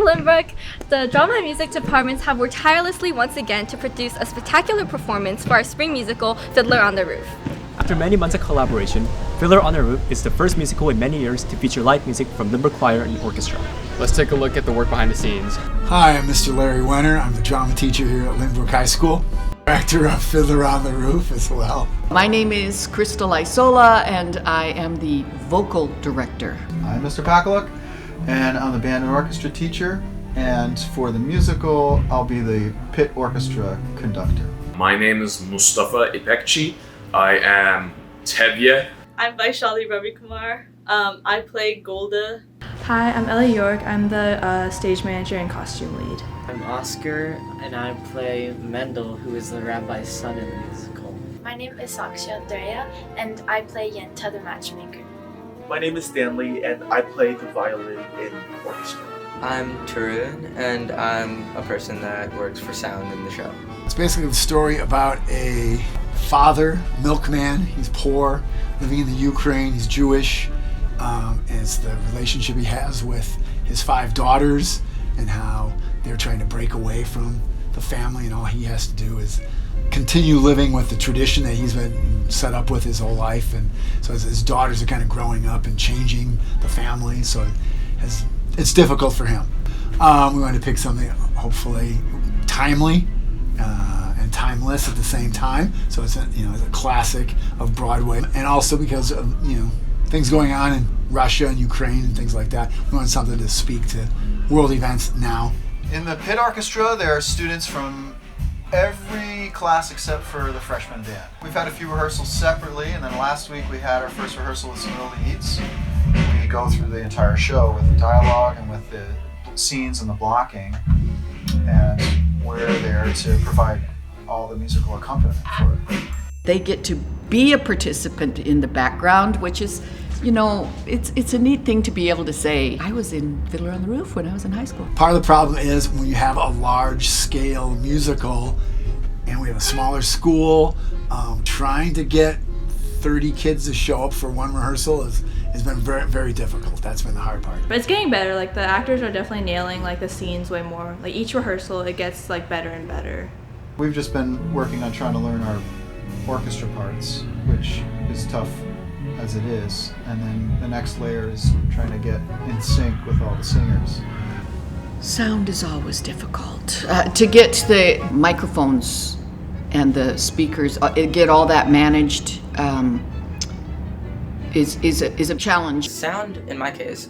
Lynbrook, the drama and music departments have worked tirelessly once again to produce a spectacular performance for our spring musical, Fiddler on the Roof. After many months of collaboration, Fiddler on the Roof is the first musical in many years to feature live music from Lynbrook Choir and Orchestra. Let's take a look at the work behind the scenes. Hi, I'm Mr. Larry Wenner. I'm the drama teacher here at Lynbrook High School. Director of Fiddler on the Roof as well. My name is Crystal Isola and I am the vocal director. I'm Mr. Pakaluk and I'm the band and orchestra teacher, and for the musical I'll be the pit orchestra conductor. My name is Mustafa Ipekci. I am Tevye. I'm Vaishali Ravi Kumar. I play Golda. Hi, I'm Ellie York. I'm the stage manager and costume lead. I'm Oscar, and I play Mendel, who is the rabbi's son in the musical. My name is Saksha Drea, and I play Yenta the matchmaker. My name is Stanley, and I play the violin in orchestra. I'm Tarun, and I'm a person that works for sound in the show. It's basically the story about a father, milkman. He's poor, living in the Ukraine. He's Jewish. It's the relationship he has with his 5 daughters and how they're trying to break away from the family, and all he has to do is continue living with the tradition that he's been set up with his whole life. And so his daughters are kind of growing up and changing the family, so it's difficult for him. We wanted to pick something hopefully timely and timeless at the same time, so it's it's a classic of Broadway, and also because of things going on in Russia and Ukraine and things like that, we wanted something to speak to world events now. In the pit orchestra there are students from every class except for the freshman band. We've had a few rehearsals separately, and then last week we had our first rehearsal with some early eats. We go through the entire show with the dialogue and with the scenes and the blocking, and we're there to provide all the musical accompaniment for it. They get to be a participant in the background, which is, it's a neat thing to be able to say, I was in Fiddler on the Roof when I was in high school. Part of the problem is when you have a large-scale musical and we have a smaller school, trying to get 30 kids to show up for one rehearsal has been very, very difficult. That's been the hard part. But it's getting better. Like, the actors are definitely nailing the scenes way more. Like, each rehearsal, it gets better and better. We've just been working on trying to learn our orchestra parts, which is tough as it is, and then the next layer is trying to get in sync with all the singers. Sound is always difficult. To get the microphones and the speakers, get all that managed is a challenge. Sound, in my case,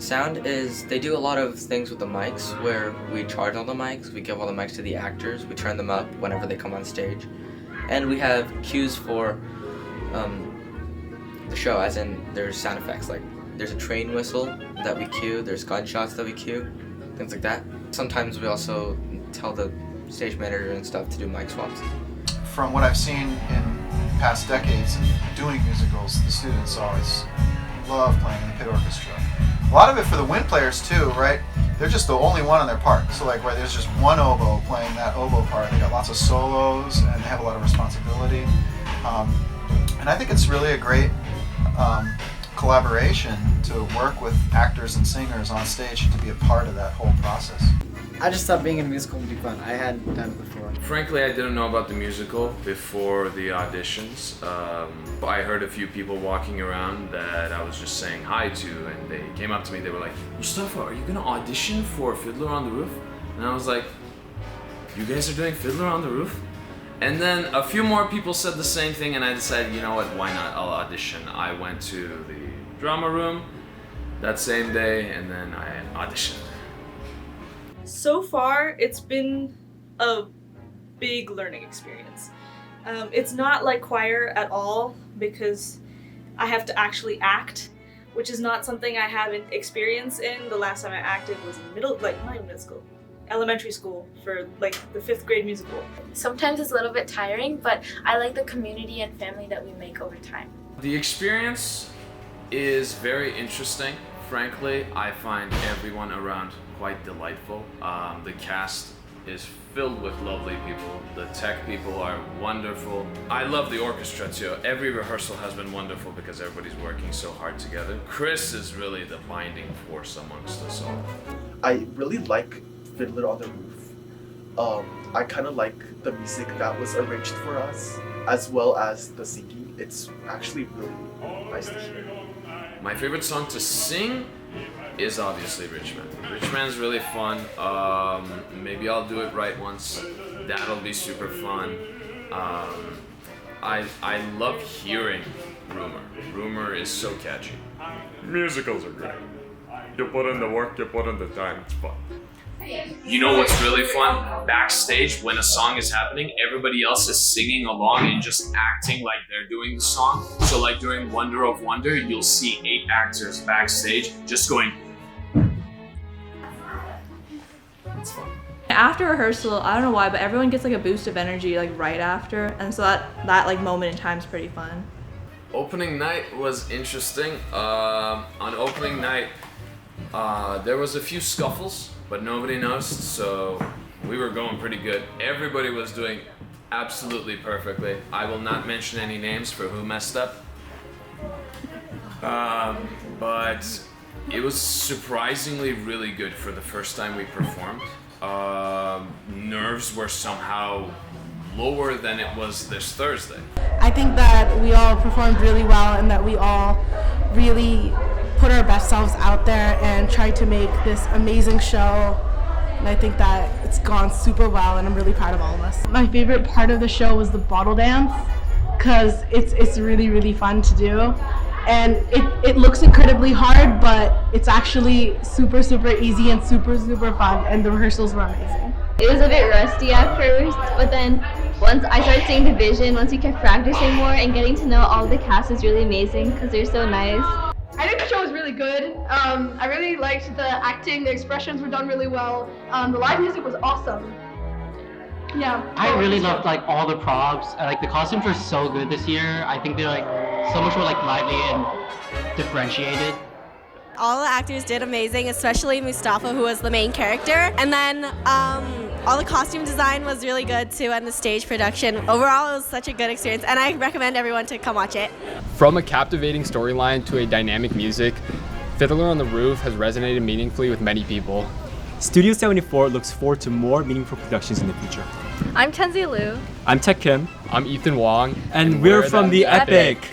they do a lot of things with the mics where we charge all the mics, we give all the mics to the actors, we turn them up whenever they come on stage. And we have cues for the show, as in there's sound effects, like there's a train whistle that we cue, there's gunshots that we cue, things like that. Sometimes we also tell the stage manager and stuff to do mic swaps. From what I've seen in past decades of doing musicals, the students always love playing in the pit orchestra. A lot of it for the wind players too, right? They're just the only one on their part. So there's just one oboe playing that oboe part. They got lots of solos and they have a lot of responsibility. And I think it's really a great collaboration to work with actors and singers on stage and to be a part of that whole process. I just thought being in a musical would be fun. I hadn't done it before. Frankly, I didn't know about the musical before the auditions. I heard a few people walking around that I was just saying hi to, and they came up to me. They were like, Mustafa, are you going to audition for Fiddler on the Roof? And I was like, you guys are doing Fiddler on the Roof? And then a few more people said the same thing, and I decided, you know what, why not? I'll audition. I went to the drama room that same day, and then I auditioned. So far, it's been a big learning experience. It's not like choir at all, because I have to actually act, which is not something I haven't experience in. The last time I acted was in not even middle school, elementary school for the 5th grade musical. Sometimes it's a little bit tiring, but I like the community and family that we make over time. The experience is very interesting. Frankly, I find everyone around quite delightful. The cast is filled with lovely people. The tech people are wonderful. I love the orchestra too. Every rehearsal has been wonderful because everybody's working so hard together. Chris is really the binding force amongst us all. I really like Fiddler on the Roof. I kind of like the music that was arranged for us, as well as the singing. It's actually really nice to hear. My favorite song to sing is obviously Richmond. Richmond's really fun. Maybe I'll do it right once. That'll be super fun. I love hearing Rumor. Rumor is so catchy. Musicals are great. You put in the work, you put in the time, it's fun. You know what's really fun? Backstage, when a song is happening, everybody else is singing along and just acting like they're doing the song. So like during Wonder of Wonder, you'll see 8 actors backstage just going. It's fun. After rehearsal, I don't know why, but everyone gets like a boost of energy like right after, and so that like moment in time is pretty fun. Opening night was interesting. On opening night, there was a few scuffles, but nobody noticed, so we were going pretty good. Everybody was doing absolutely perfectly. I will not mention any names for who messed up. But it was surprisingly really good for the first time we performed. Nerves were somehow lower than it was this Thursday. I think that we all performed really well and that we all really put our best selves out there and tried to make this amazing show. And I think that it's gone super well and I'm really proud of all of us. My favorite part of the show was the bottle dance because it's really, really fun to do. And it looks incredibly hard, but it's actually super, super easy and super, super fun, and the rehearsals were amazing. It was a bit rusty at first, but then once I started seeing the vision, once we kept practicing more and getting to know all the cast was really amazing because they're so nice. I think the show was really good. I really liked the acting, the expressions were done really well. The live music was awesome. Yeah. I really loved like all the props. Like the costumes were so good this year. I think they're like so much more like lively and differentiated. All the actors did amazing, especially Mustafa, who was the main character. And then all the costume design was really good too, and the stage production. Overall, it was such a good experience, and I recommend everyone to come watch it. From a captivating storyline to a dynamic music, Fiddler on the Roof has resonated meaningfully with many people. Studio 74 looks forward to more meaningful productions in the future. I'm Qianzi Liu. I'm Taek Kim. I'm Ethan Wong. And we're from the Epic.